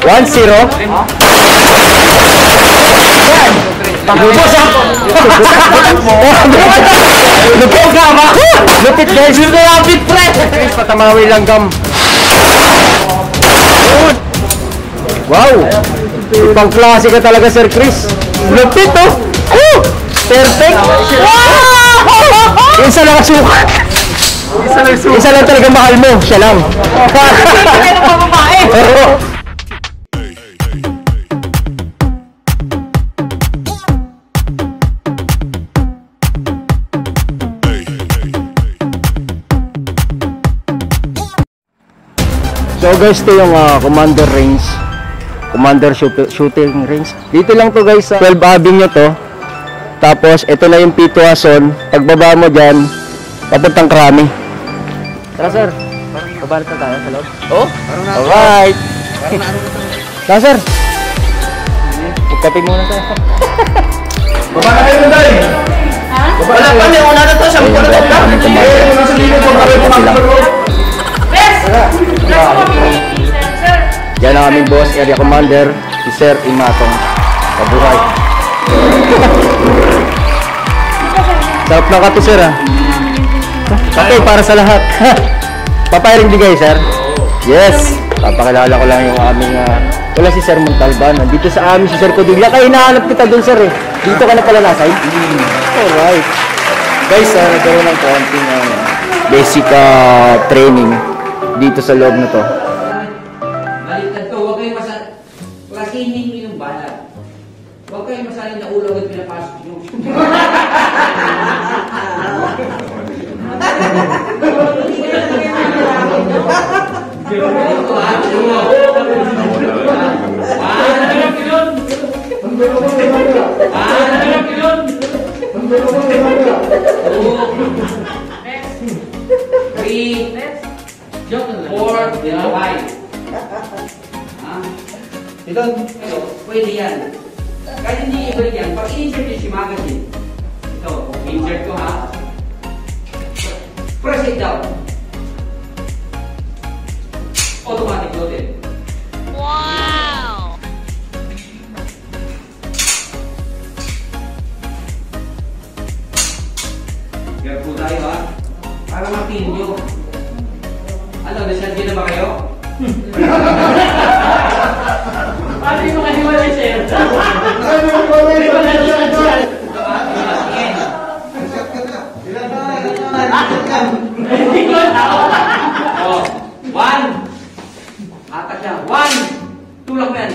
1-0. Lupos ha! Lupos ka ba? Lupit guys! Lupit pre! Chris, patamawi lang gam. Wow! Ibang klase ka talaga Sir Chris. Lupit oh! Perfect! Isa lang sukat! Isa lang talaga mahal mo. Siya lang. Isa lang pamabae. So guys, ito yung Commander range, Commander shooting range. Dito lang to guys, 12 Avenue to. Tapos ito na yung Pito Ason. Pagbaba mo dyan, papuntang Krami. Tara sir, pabalit na tayo sa loob. Oh? Alright. Tara sir, magkape muna tayo. Baba na kayo na tayo. Wala pa niya, wala na to. Sabi ko na tayo. Nasa libo po kami pumakapag. Yan ang aming boss, area commander, si Sir Imatong. Pabuhay. Sarap na kape sir ha. Kape para sa lahat. Papayaring bigay sir. Yes. Papakilala ko lang yung aming wala si Sir Montalban. Nandito sa amin si Sir Codigla. Kaya hinahanap kita dun sir eh. Dito ka na pala nasa. Alright. Guys, nagkaroon ng konting basic training dito sa loob na to. Baliktad to, huwag kayong klasinin mo yung balat. Huwag kayong masalin na ulo at pinapasok nyo. Pwede yan. Kahit hindi ibalik yan, pag i-insert yung simagas yun. Ito, insert ko ha. Press it down. Automatic loaded. Wow! Careful tayo ha. Para matin nyo. Ano, nasyadyo na ba kayo? Paano yung mahiwalay sir? One. Atak siya. One. Tulak mo yan.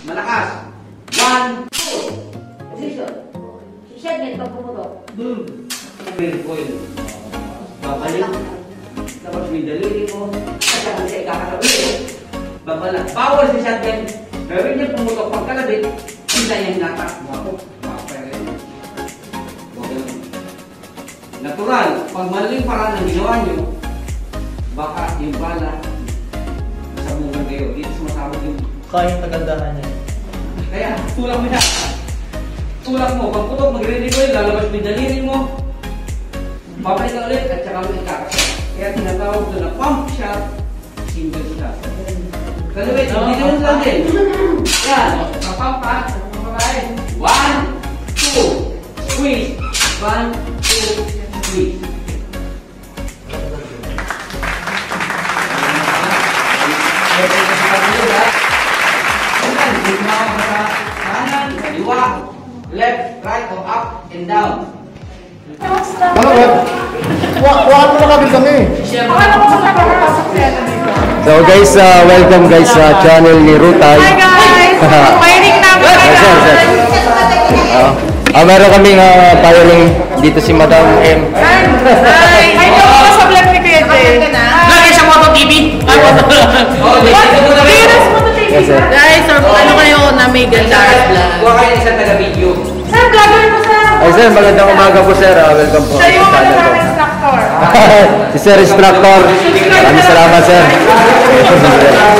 Malakas. One. Position. Sisyan pag pumutok. Coil. Babalik. Tapos may daliri mo. At saka siya ikakatabi. Babalik. Power si shotgun. Gawin niya pumutok pagkalabit, hindi yung natak mo ako. Natural, pag maling paraan ng ginawa nyo, baka yung bala, masabungan kayo. Dito sumasabog yung... Kayang kagandahan niya. Kaya, tulak mo siya. Tulak mo, pag putok, magre-recoil, lalabas mo yung daliri mo, babalik ka ulit, at saka mo ikakasya. Kaya tinatawag ito na pump shot, single shot. Kalawit, hindi lang din. Yan. Kapampas. One, two, squeeze. One, two, squeeze. Kanan, kaliwa, left, right, or up and down. Wala mo nakabil kami. So guys, welcome guys sa channel ni Rutay. Hi guys! Firing namin kayo! Meron kaming firing dito si Madam M. Hi! Ay, ito ko sa vlog ni Kuya Jay. Lagi sa Moto TV. Yes, sir. Guys, ano kayo na may Gandaras vlog? Kuha kayo isang taga-video. Sir, vlogger mo sir! Ay sir, magandang umaga po sir. Welcome po. Siya yung namin instructor. Si Sir Instructor. Maraming salamat sir.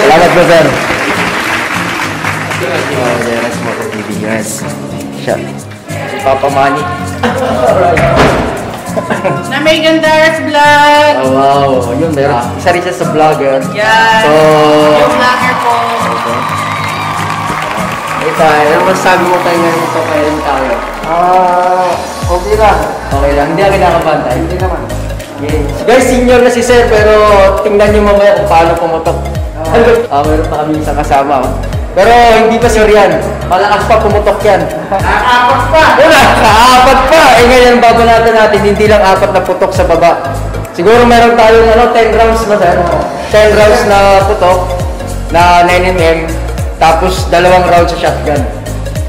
Salamat po sir. Oh, yes, Moto TV guys. Siya. Si Papa Manny. Na may Gandaras vlog. Oh, wow. Yun, meron. Isa rin siya sa vlogger. Yan. So, yung vlogger po. Ano masasabi mo tayo ngayon sa kailan tayo? Okay lang. Okay lang, hindi ako kinakabantay. Hindi naman. Yes. Guys, senior na si sir, pero tingnan niyo mamaya kung paano pumutok. Meron pa kami isang kasama. Oh. Pero hindi pa sure yan. Malakas pa pumutok yan. Apat pa! Wala, kaapat pa! Eh ngayon, babanatan natin, hindi lang 4 na putok sa baba. Siguro meron tayong 10 rounds ba sir? 10 rounds na putok na 9mm, tapos 2 rounds sa shotgun.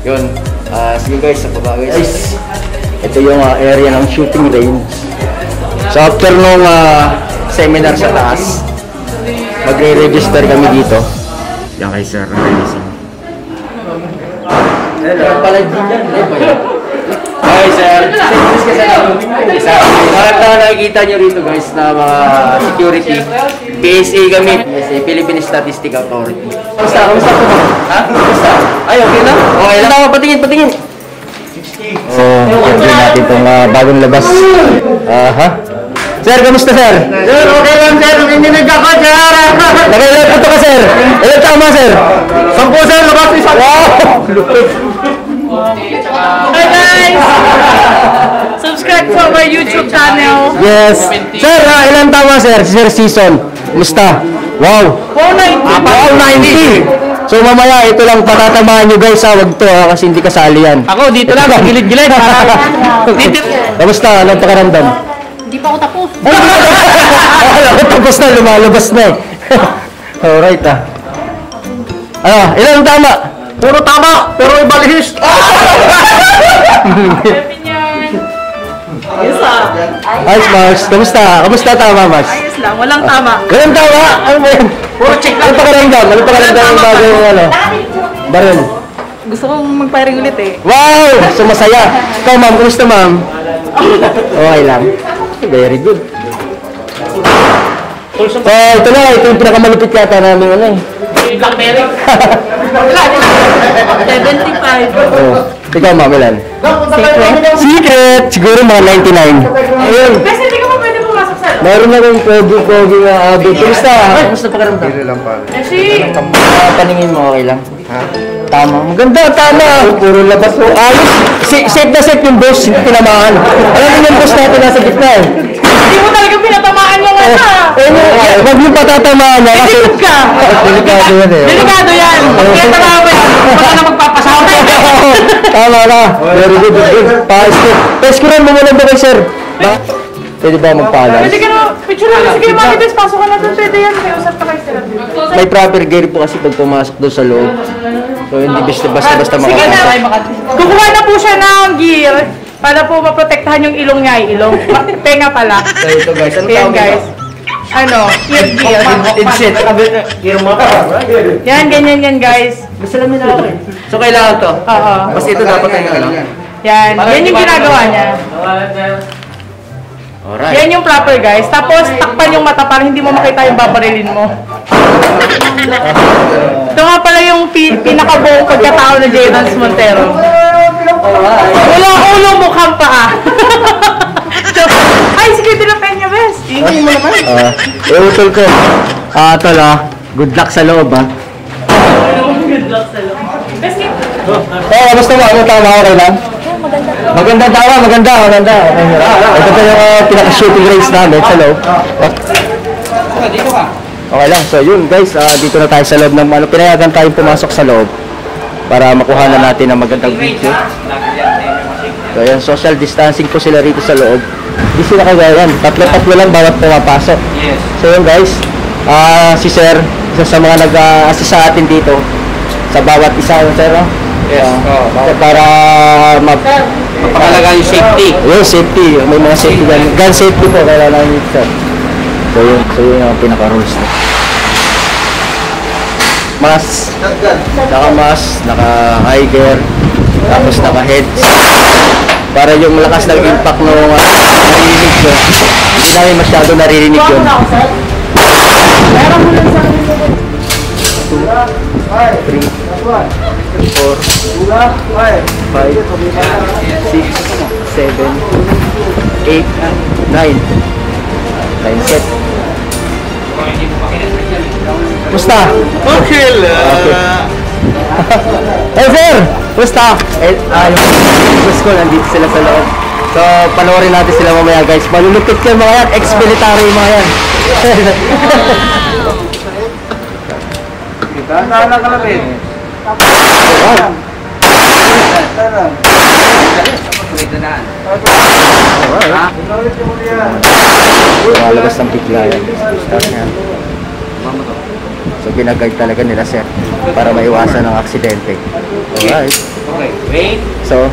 Yun. Sige guys, sa baba guys. Ito yung area ng shooting range. So after nung seminar sa taas, magre-register kami dito. Yan kay sir, releasing. Pala din yan, okay sir, service ka sa lahat na nakikita nyo rito guys na mga security. PSA kami, PSA, Philippine Statistics Authority. Kamusta? Kamusta po ba? Ha? Kamusta? Ay, okay na? Okay lang. Tama, patingin. Yan din natin itong bagong labas. Sir, kamusta sir? Sir, okay lang sir. Hindi nagkaka, sir. Nakailan po ka sir? Ilan tama sir? 10 sir, labas isa. Wow! Hi guys! Subscribe to our YouTube channel. Yes. Sir, ilan tama sir? Sir Season. Kumusta? Wow. 490. 490. So mamaya ito lang patatamaan nyo guys ha. Wag to ha, kasi hindi kasali yan. Ako dito lang, gilid-gilid. Kamusta? Anong pakiramdam? Hindi pa ako tapos. Ako tapos na, lumalabas na eh. Alright ilan tama? Puro tama, pero iba lihis. Yes Ayos, Mars. Kamusta? Kamusta tama, Mars? Ayos lang, walang tama. Walang tama? Ano ba yan? Puro check lang. Anong pakiramdam? Anong pakiramdam yung bagong baril? Gusto kong mag-firing ulit eh. Wow! So masaya. Ikaw, ma'am. Kumusta, ma'am? Okay lang. Very good. Ito na. Ito yung pinakamalupit yata namin Blackberry. 75. Ikaw, ma'am, ilan? Secret! Siguro mga 99. Ayun. Kasi hindi ka pa pwede pumasok sa loob. Meron na rin pogi na abit. Kumusta? Kumusta pakiramdam? Hindi lang pala. Kasi, Paningin mo, okay lang? Tama. Maganda, tama. Puro labas mo. Ayos. Safe na safe yung boss. Hindi tinamaan. Alam mo yung boss natin nasa gitna eh. hindi mo talaga pinatamaan yung Huwag yung patatamaan niya kasi... Delikado ka. Delikado yan eh. Delikado yan. Kaya tarawa yan. Baka na magpapasawa. Tama na. Very good. Paas ko. Peskuran mo muna ba kay sir? Pwede ba magpaalam? Pwede ka na, picture na. Sige, Mami, pasok ka na doon. Pwede yan. May usap ka kayo sila. May proper gear po kasi pag pumasok doon sa loob. So hindi basta Sige na. makapasok. Kukuha na po siya ng gear para po maprotektahan yung ilong niya. Ilong. Tenga pala. So ito guys, ano Ayan tawag guys. Ano? Ear gear. Headset. Yan, ganyan yan guys. Gusto namin na ako eh. So kailangan to? Oo. Basta ito dapat tayo ano? Yan. Yan yung ginagawa niya. Alright. Yan yung proper guys. Tapos takpan yung mata para hindi mo makita yung babarilin mo. Ito nga pala yung pinakabuong pagkatao na J. Dance Montero. Wala ulo, mukhang paa. Ay, sige, tinapay niya, bes. Ingay mo naman. Utol ko. Tol good luck sa loob Good luck sa loob. Bes, kamusta mo? Ano tama? Okay lang? Maganda tama, maganda. Ito pa yung pinaka-shooting range namin sa loob. Dito ka. Okay lang. So yun guys, dito na tayo sa loob ng pinayagan tayong pumasok sa loob para makuha na natin ang magandang video. So yan, social distancing po sila rito sa loob. Hindi sila kagayan. Tatlo lang bawat pumapasok. Yes. So yun guys, si Sir, isa sa mga nag-assist sa atin dito sa bawat isa, Sir, no? Yes. Para Mapakalaga yung safety. Yung safety, may mga safety gun safety po kailangan nito, Sir. So yun ang pinaka-rules na. Mask, naka-mask, naka-high gear, tapos naka-heads. Para yung lakas ng impact ng naririnig ko, hindi namin masyado naririnig yun. 4, 5, 6, 7, 8, 9. 9 set. Musta? Okay lang. Hey sir! Basta! Yung school, nandito sila sa loob. So, panoorin natin sila mamaya guys. Malulupit yan mga yan. Ex-military mga yan. Tandaan na kalapit. Malabas ng bigla yan. Start yan. So, ginaguide talaga nila sir para maiwasan ng aksidente. Alright. Okay, wait. So,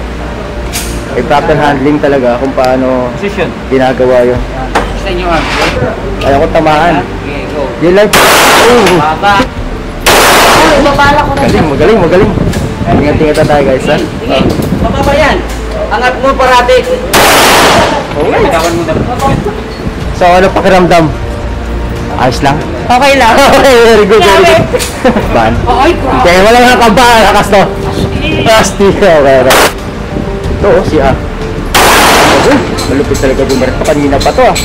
may proper handling talaga kung paano Position. ginagawa yun. Sa inyo arm. Ayaw ko tamaan. Okay, go. Yun lang. Baba. Magaling. Ingat-ingat tayo guys ha. Sige. Mababa yan. Angat mo parati. Okay. Bitawan mo dapat. So, ano pakiramdam? Ayos lang? Okay lang. Okay, very good, very good. Ban? Ay, Hindi, wala nga kabahan. Lakas to. Asti. Okay. Ito, si A. Malupit talaga bumarit pa kanina pa to ah.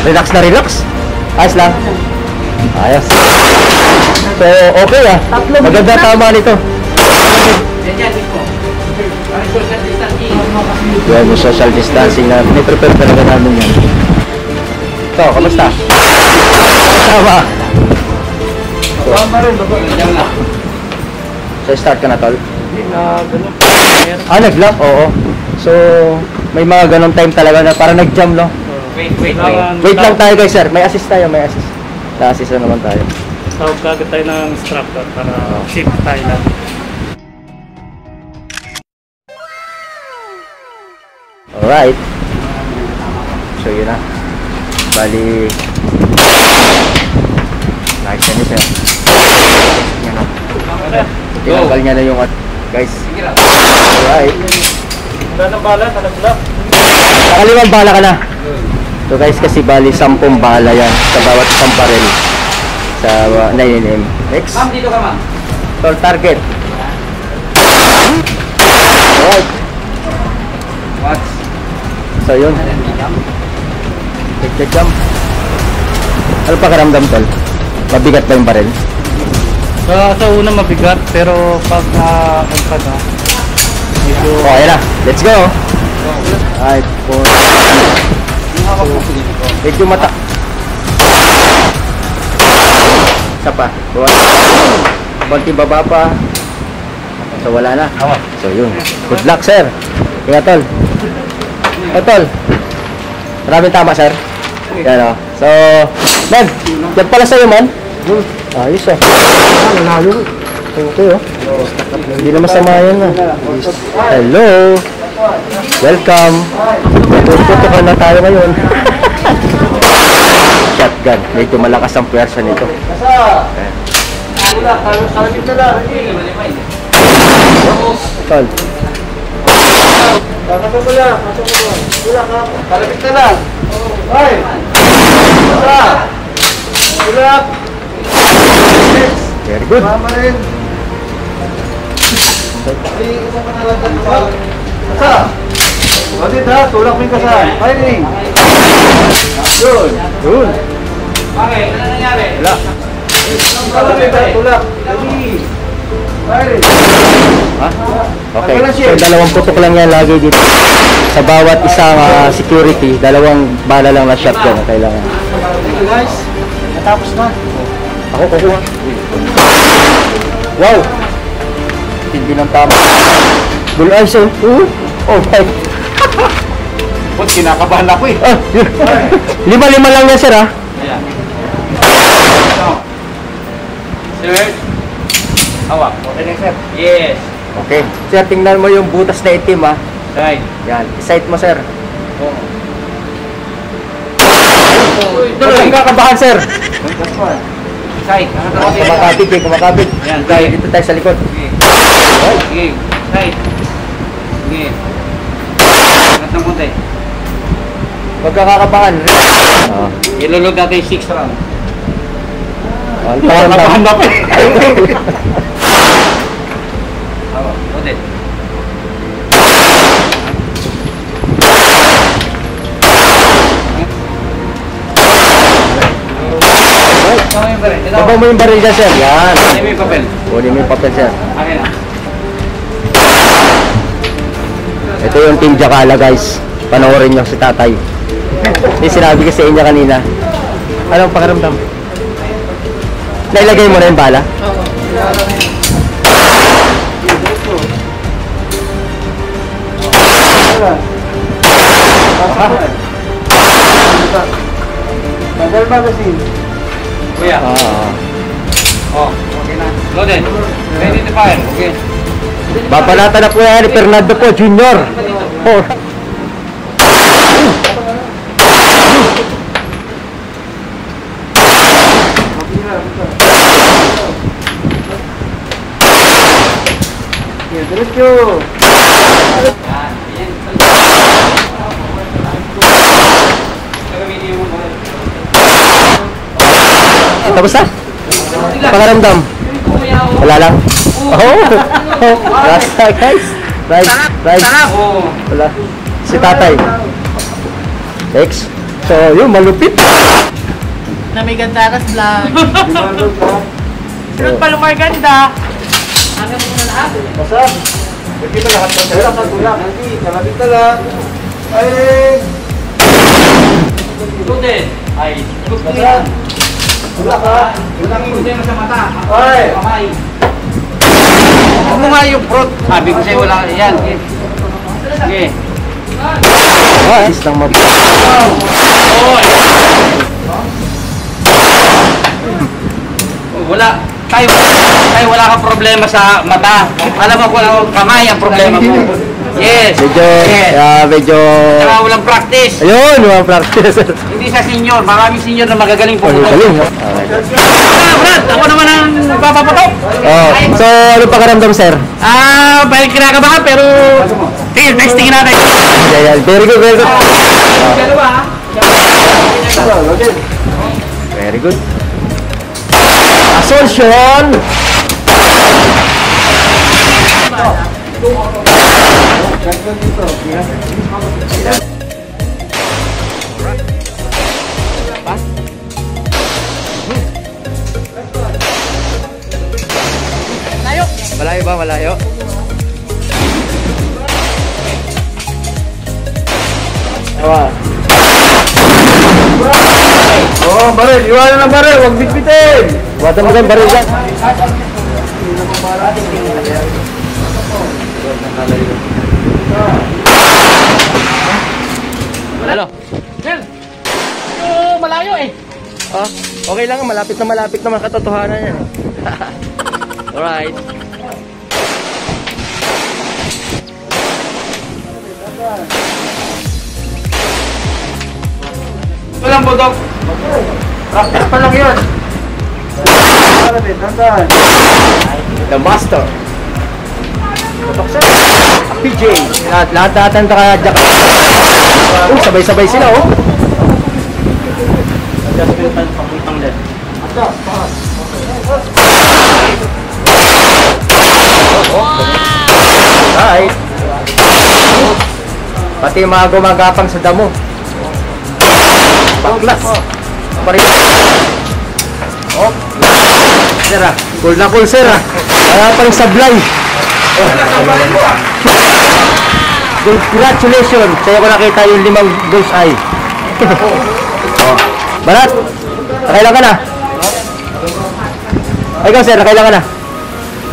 Relax na relax. Ayos lang. Ayos. So, okay ah. Maganda tama nito. Yan, ito. Ang social distancing. Yan yung social distancing na piniprepare talaga namin yan. So, kamusta? Tama. Diyan lang. So, start ka na tol? Nag-lock? Oo. So, may mga ganong time talaga na parang nag-jam, no? Wait. Wait lang tayo guys, sir. May assist tayo, may assist. Na-assist na naman tayo. Tawag kagad tayo ng instructor para shift tayo lang. Alright. So, yun na. Bali, nice na niya, sir. Yan na. Tinanggal niya na yung guys. Sige lang. Alright. Wala nang bala, talaglag. Nakalimang bala ka na. So guys, kasi bali 10 bala yan sa bawat isang barrel sa 9mm. Next. Ma'am, dito ka ma'am. Tol, target. Alright. Watch. So yun. Take the jump. Ano pakiramdam tol? Mabigat ba yung barrel? Sa una mabigat, pero pag na-ultra na, medyo... Oh, ayan na. Let's go. Alright. Medyo mata. Isa pa. Konti baba pa. So wala na. So yun. Good luck sir. Ingat tol. Tol. Maraming tama sir. Yan o. So, man. Yan pala sa'yo man. Ayos ah. Nanalo. Okay oh. Hindi na masama yan ah. Hello. Welcome. Tutukan na tayo ngayon. Shotgun. Medyo malakas ang pwersa nito. Ayan. Tol. Kalapit na lang. Ay! Isa! Tulak! Very good. Mama rin. Ay, isa pa na lang dyan. Isa! Ulit ha, tulak mo yung kasal. Firing! Yun! Yun. Okay, ano nangyari? Wala. Kalapit ha, tulak. Ready! Firing! Ha? Okay. So, dalawang putok lang yan lagi dito. Sa bawat isang security, dalawang bala lang na shotgun na kailangan. Thank you guys. Natapos na. Ako kukuha. Wow! Hindi ng tama. Bull eyes oh. Oh my. Ba't kinakabahan ako eh? Ah, lima-lima lang yan sir ha. Ayan. Sir. Hawak. Okay na sir. Yes. Okay. Sir, tingnan mo yung butas na itim ha. Right. Yan. Sight mo sir. Uy, Huwag kang kakabahan sir. Side. Angat ako sa'yo. Kumakapit eh, kumakapit. Yan, Tayo, side. dito tayo sa likod. Sige. Sige. Side. Sige. Angat ng konti. Huwag kang kakabahan. Ah. Ilulog natin yung 6 round. Kakabahan ako eh. Hawak. Ulit. Baba mo yung baril dyan, sir. Yan. Ano yung papel? Kunin mo yung papel, sir. Akin na. Ito yung Team Jakala, guys. Panoorin nyo si tatay. Yung sinabi ko sa inyo kanina. Anong pakiramdam? Nailagay mo na yung bala? Tagal magazine. Kuya. Oh, okay na. Loaded. Ready to fire. Okay. Babalata na po yan ni Fernando po, Junior. Oh. Diretso. Tapos na? Pangaramdam? Wala lang? Oh! Basta guys! Right! Oh. Wala. Si tatay. Next. So, yun, malupit. Na may gandaras vlog. Sunod pa lumarganda. Pasab. Hindi ba lahat ng pera sa tulak? Hindi, kalabit na lang. Ay! Loaded. Ay. Pasab. Tulak ha? Tulak mo sa mata. Ay! Kamay. Huwag mo nga yung fruit. Sabi ko sa'yo wala. Yan. Sige. Ah, is lang mag... Wala. Tayo wala kang problema sa mata. Alam mo kung ano, kamay ang problema mo. Yes. Medyo... Yes. medyo... Saka walang practice. Ayun, walang practice. Hindi sa senior. Maraming senior na magagaling Ay, puputok. galing. Brad, ako naman ang papaputok. Oh, so, ano pakiramdam, sir? Balik kinakabahan pero... Sige, next tingin natin. Ayan, very good, very good. Very good. Assumption! Malayo ba? Malayo? Ewa. Oh, baril. Iwanan na baril. Huwag bitbitin. Watan mo kayo baril dyan. Ano? Malayo eh. Ah, okay lang. Malapit naman katotohanan yan. Alright. Walang budok. Practice pa lang yun. Dandan. The master. PJ. Lahat ang naka-jack. Oh, sabay-sabay sila, oh. Right. Pati yung mga gumagapang sa damo. Baklas. Parin. Oh. Sir, cool na cool, sir. Kaya pa rin sablay. Congratulations! Sa'yo ko nakita yung 5 bullseye. Oh. Barat, nakailan ka na? Ay, ikaw sir, nakailan ka na?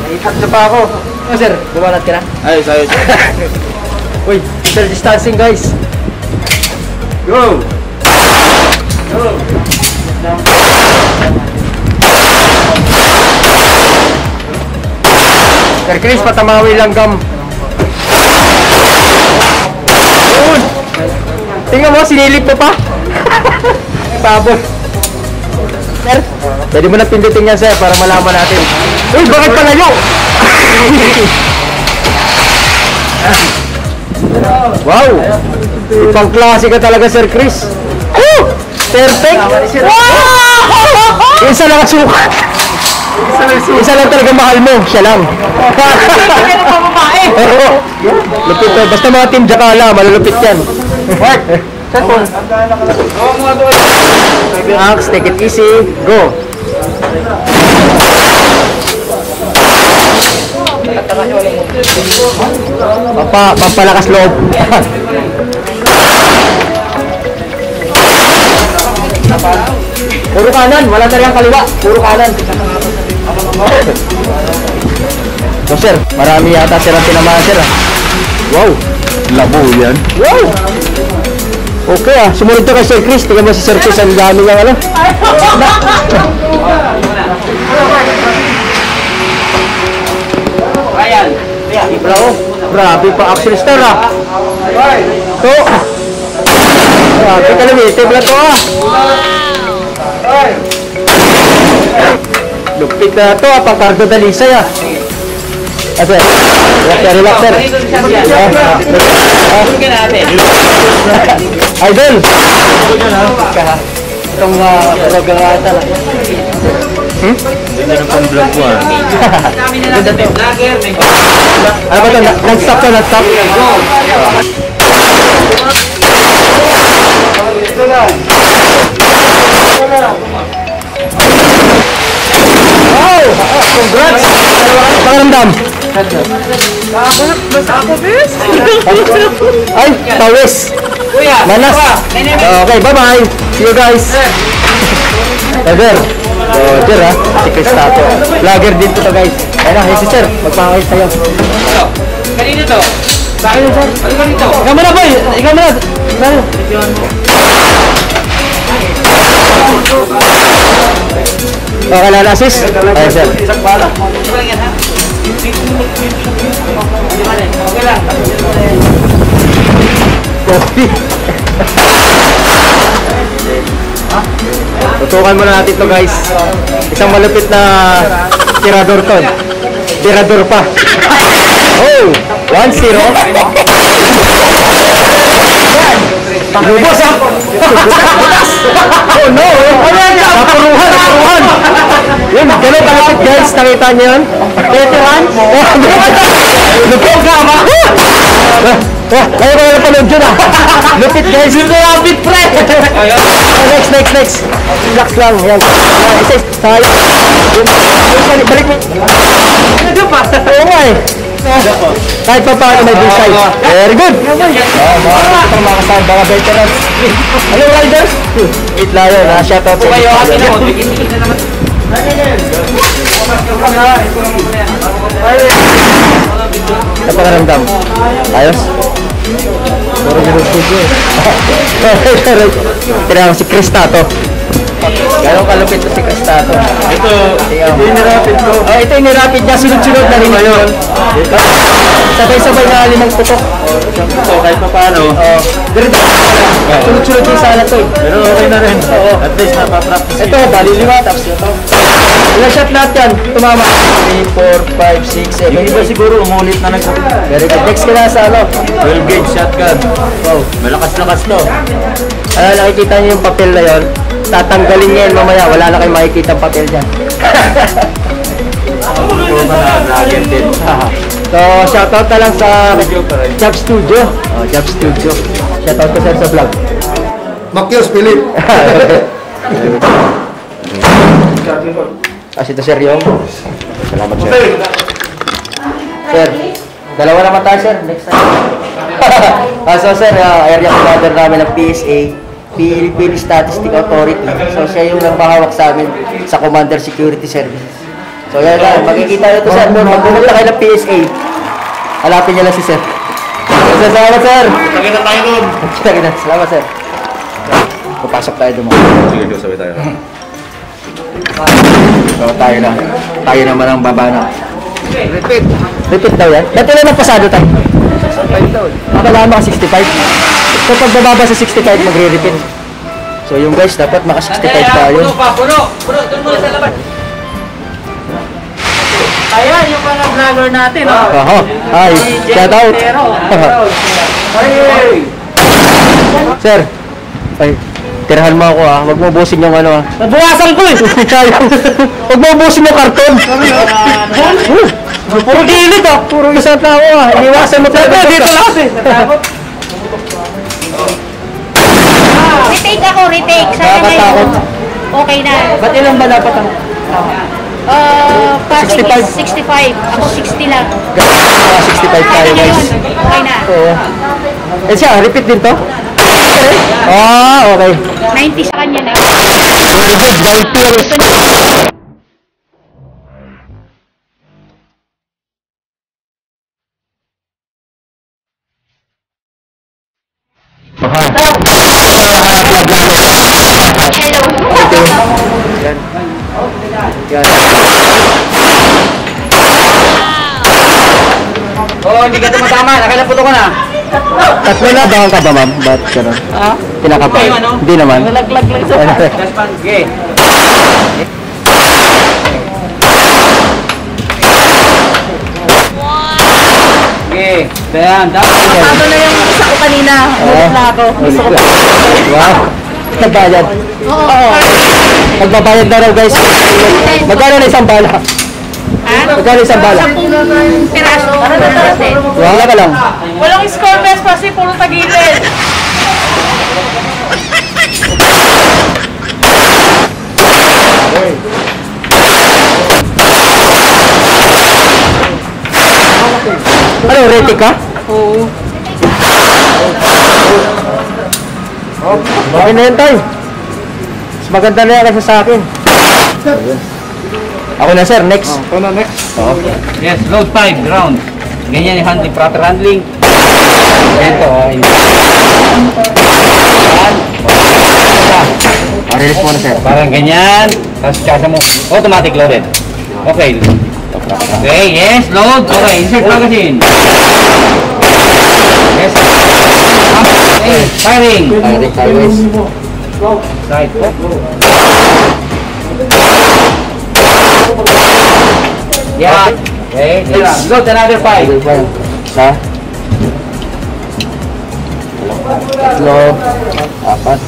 Naitatsa pa ako. Ikaw sir, bumalat ka na? Ayos, ayos. Uy, social distancing guys. Go! Sir Chris, patamawi lang gam. Yun! Tingnan mo, sinilip mo pa. Pabot. Sir, pwede mo na pindutin yan sir para malaman natin. Uy, bakit palayo? Wow! Ibang klase ka talaga Sir Chris. Oh! Perfect! Wow! Isa lang ang sukat. Isa lang talaga mahal mo, siya lang. Pero pa babae. Oo. Lupit to. Basta mga team Jakala, malulupit yan. What? Cellphone. Relax, take it easy. Go. Pampalakas loob. Puro kanan, wala na rin kaliwa. Puro kanan. So sir, marami yata sir ang tinamaan sir. Wow, labo yan. Wow. Okay sumunod to kay Sir Chris. Tingnan mo si Sir Chris ang dami ng ano. Ryan. Bravo. Grabe pa action star To. Grabe ka naman. Tibla to Lupit na to pang cargo dalisay Sir. Relax sir. Idol. Itong rogangata lang. Ganda ng pang-vlog ko Ganda ng vlogger. Ano ba ito? Nag-stop to, nag-stop? Wow! Congrats! Pangaramdam? Ay, pawis! Manas! Okay, bye-bye! See you guys! Roger! Roger si Cristato. Vlogger din to guys. Ayun si sir, magpapakita tayo. Kanina to? Sa akin sir. Ano dito? Ikaw muna boy! Ikaw muna! Okay na assist? Ayun sir. Isang bala. Okay lang yan ha? Okay lang. Tutukan muna natin to guys. Isang malupit na tirador to. Tirador pa. Oh! 1-0. Lubos Oh no! Napuruhan! Napuruhan! Yun, ganun kalapit guys. Nakita niyo yun? Veteran? Lupit ka ba? Kaya ko na napanood yun Lupit guys. Lupit pre! Next. Relax lang. Yan. Tayo. Balik mo. Ano pa? Oo nga kahit pa paano may bullseye. Very good. Itong mga kasama, mga veterans. Hello riders. Eat layo na. Shout out sa Kayo akin ako. Dikit-dikit na naman. Napakaramdam. Ayos? Puro ginugtugyo Tira si Cristato. Gano'ng kalupit to si Cristato. Ito yung nirapid ko. Ito yung nirapid niya. Sunod-sunod na rin ngayon. Sabay-sabay na 5 putok. Kahit pa paano. Sunod-sunod yung sana to. Pero okay na rin. At least napapractice. Ito, bali 5. Tapos ito. Ilang shot lahat yan? Tumama. 3, 4, 5, 6, 7. Yung iba siguro umulit na nagsabi. Very good. Next ka na sa 12 gauge shotgun. Wow. Malakas-lakas to. Nakikita niyo yung papel na yon. Tatanggalin niya yan mamaya. Wala na kayong makikita ang papel dyan. So, shoutout na lang sa Job Studio. Job Studio. Shoutout ko sir sa vlog. Makios Philip. Kasi ito sir yung. Salamat sir. Sir, dalawa naman tayo sir. Next time. So sir, area commander namin ng PSA. Philippine Statistic Authority. So siya yung nagmahawak sa amin sa Commander Security Service. So yan lang, makikita nyo ito sir. Pag pumunta kayo ng PSA, halapin nyo lang si sir. Salamat sir. Nakita tayo doon. Salamat sir. Papasok tayo doon. Sige, sabay tayo. So tayo naman ang baba na. Repeat daw yan. Dati lang ng pasado tayo. 65 daw. Akala maka 65. So pag bababa sa 65, magre-repeat. So yung guys, dapat maka 65 tayo. Puno. Doon muna sa labas. Ayan, yung parang vlogger natin. Hi. Shout out. Sir. Ay, tirahan mo ako Huwag mo ubusin yung ano Nabuwasan ko Huwag mo ubusin yung karton. Puro gilid Puro isang tao Iniwasan mo talaga. Dito lahat Retake ako, retake. Sana Nakakatakot. Okay na. Ba't ilan ba dapat ang Package 65. 65. Ako 60 lang. Mga 65 tayo guys. Okay na. Oo. Eh siya, repeat din to? Ah, okay. 90 sa kanya na. Very good, very clear. Yan. Yan. Oh, hindi ka tumatama. Nakailang puto ko na. Tatlo na baka ka ba, ma'am? Ba't gano'n? Ha? Kinakapa? Hindi naman. Malaglag lang sa Last one. Okay. Okay. Ayan. Tapos. Ano na yung isa ko kanina. Ulit na ako. Gusto ko. Wow. Nagbayad. Oo. Magbabayad na raw guys. Magkano na isang bala? Ha? Magkano isang bala? 10 piraso. Wala ka lang. Walang score best kasi puro tagilid. Ano, ready ka? Oo. Okay na yan tayo. Mas maganda na yan kasi sa akin. Ako na sir, next. Ito na next. Yes, load 5 ground. Ganyan yung handling, proper handling. Ito, Release mo na sir. parang ganyan. Tapos tsaka mo, automatic loaded. Okay. Okay, yes, load. Okay, insert magazine. Yes. Okay, firing. Firing tayo guys. Right. Yeah. Okay, yes. Load another 5. Isa. Tatlo. Apat.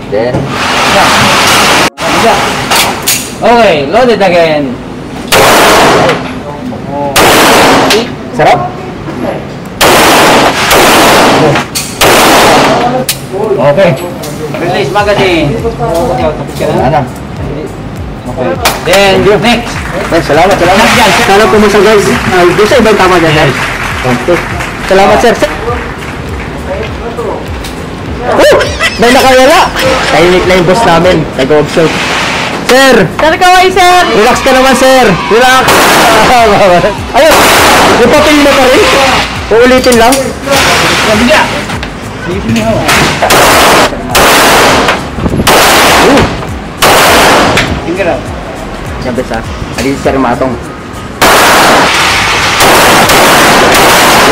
Then. Okay, loaded again. Sarap. Okay. Release magazine. Ano? Then, next. Ay, salamat. Sana pumusang guys. Doon sa ibang tama dyan, sir. Okay. Salamat, sir. May nakawala. Tahimik na yung boss namin. Nag-observe. Sir! Sir, kaway sir! Relax ka naman, sir. Relax. Ayun. Yung papel mo pa rin. Uulitin lang. Kabila. Tinggal lang. Siyempre sa. Ali si Sir Matong.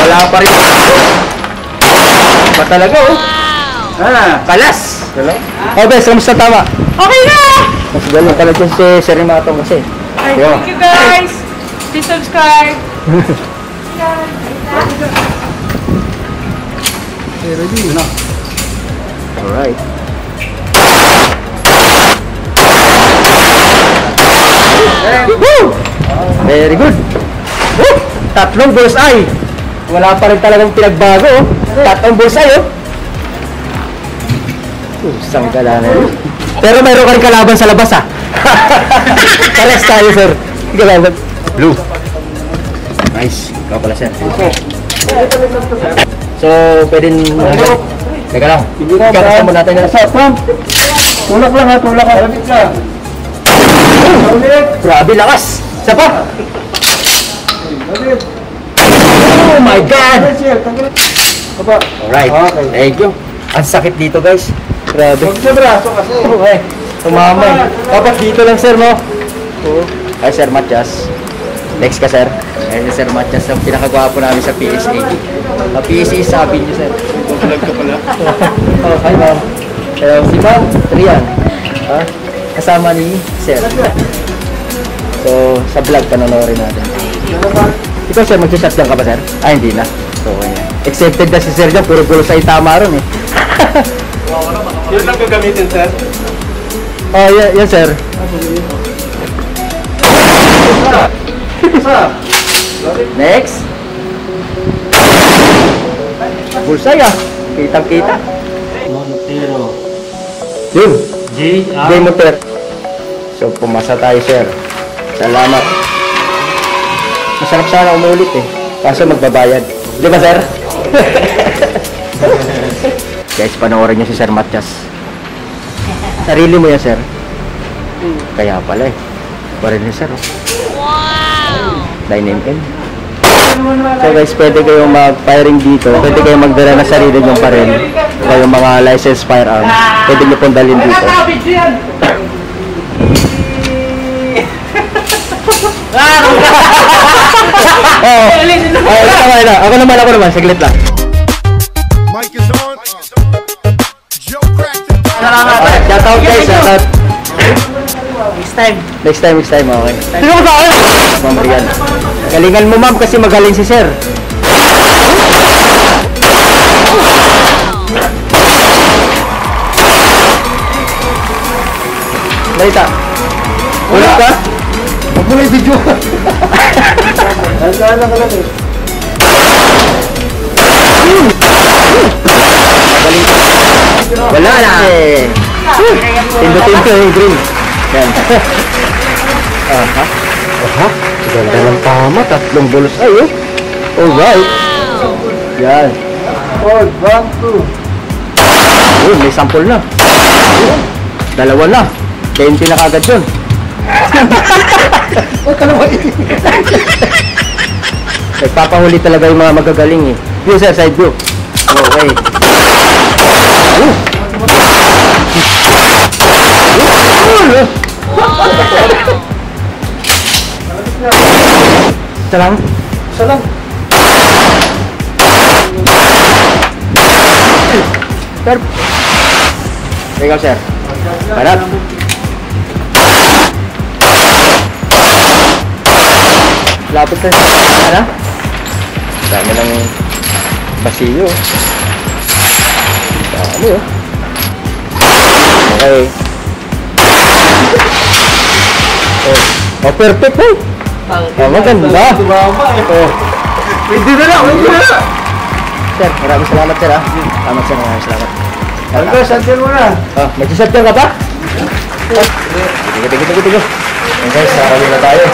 Wala pa rin. Pa talaga, oh. Kalas. Oh, bes, kamusta tama? Okay na! Mas galing talaga si Sir Matong kasi. Ay, Yo. thank you guys! Please subscribe! Alright. Woo! Very good. Woo! Tatlong bullseye. Wala pa rin talagang pinagbago. Oh. Tatlong bullseye, oh. Isang kalaban. Pero mayroon ka rin kalaban sa labas, ah. Pares tayo, sir. Kalaban. Blue. Nice. Ikaw pala, sir. So, pwede teka lang. Kakasa mo natin na sa pump. Tulak lang, ha. Tulak ka. Grabe lakas. Isa pa. Oh my God. Alright. Thank you. Ang sakit dito, guys. Grabe. Huwag sa braso kasi. Okay. Tumama eh. Dapat dito lang, sir, no? Ay, Sir Matias. Next ka, sir. Ayun si Sir Matias, ang pinakagwapo namin sa PSA. Sa PSA, sabi niyo, sir. Vlog ka pala. Oh, hi, ma'am. Hello, si Ma'am Trian. Ha? Kasama ni Sir. So, sa vlog, panonorin natin. Ikaw, sir, mag-shotgun ka ba, sir? Ah, hindi na. So, ayan. Accepted na si Sir dyan. Puro gulo sa itama ron, eh. Yun lang gagamitin, sir. Oh, yan, sir. Next. Bulsay, ah. Kitang-kita. Yun. J.R. J. Montero. So, pumasa tayo, sir. Salamat. Masarap sana umulit eh. Kaso magbabayad. Di ba, sir? Guys, panoorin niyo si Sir Matias. Sarili mo yan, sir. Kaya pala eh. Parin ni sir. Wow! 9mm. So guys, pwede kayong mag-firing dito. Pwede kayong magdala na sarili niyong parel. Kayong mga licensed firearm. Pwede niyo pong dalhin dito. Oo. Ako naman. Saglit lang. Mic is on. Joe cracked it. Alright, shout out guys. Shout out. Next time, okay. Sino ko sa akin? Ma'am Rian. Galingan mo ma'am kasi magaling si sir. Balita. Ulit ka? Huwag mo na i-video. Alkaan ka lang eh. Wala na eh. Tindutin ko yung green. Yan. Aha. Ganda ng tama. 3 bulos. Ay oh. Alright. Yan. Hold, 1, 2. May sample na. Dalawa na. 20 na kagad yun. Nagpapahuli talaga yung mga magagaling eh. View sir, side view. Okay. Isa lang. Sir. Ikaw sir. Harap. Lapit ka. Ano? Dami ng basiyo. Dami oh. Okay. Oh, perfect eh. Oh, maganda. Oh. Pwede na lang. Sir, maraming salamat sir ha. Maraming salamat. Ano, santil mo na. Oh, mag-shotgun ka ba? Tigo. Okay guys, sarali na tayo.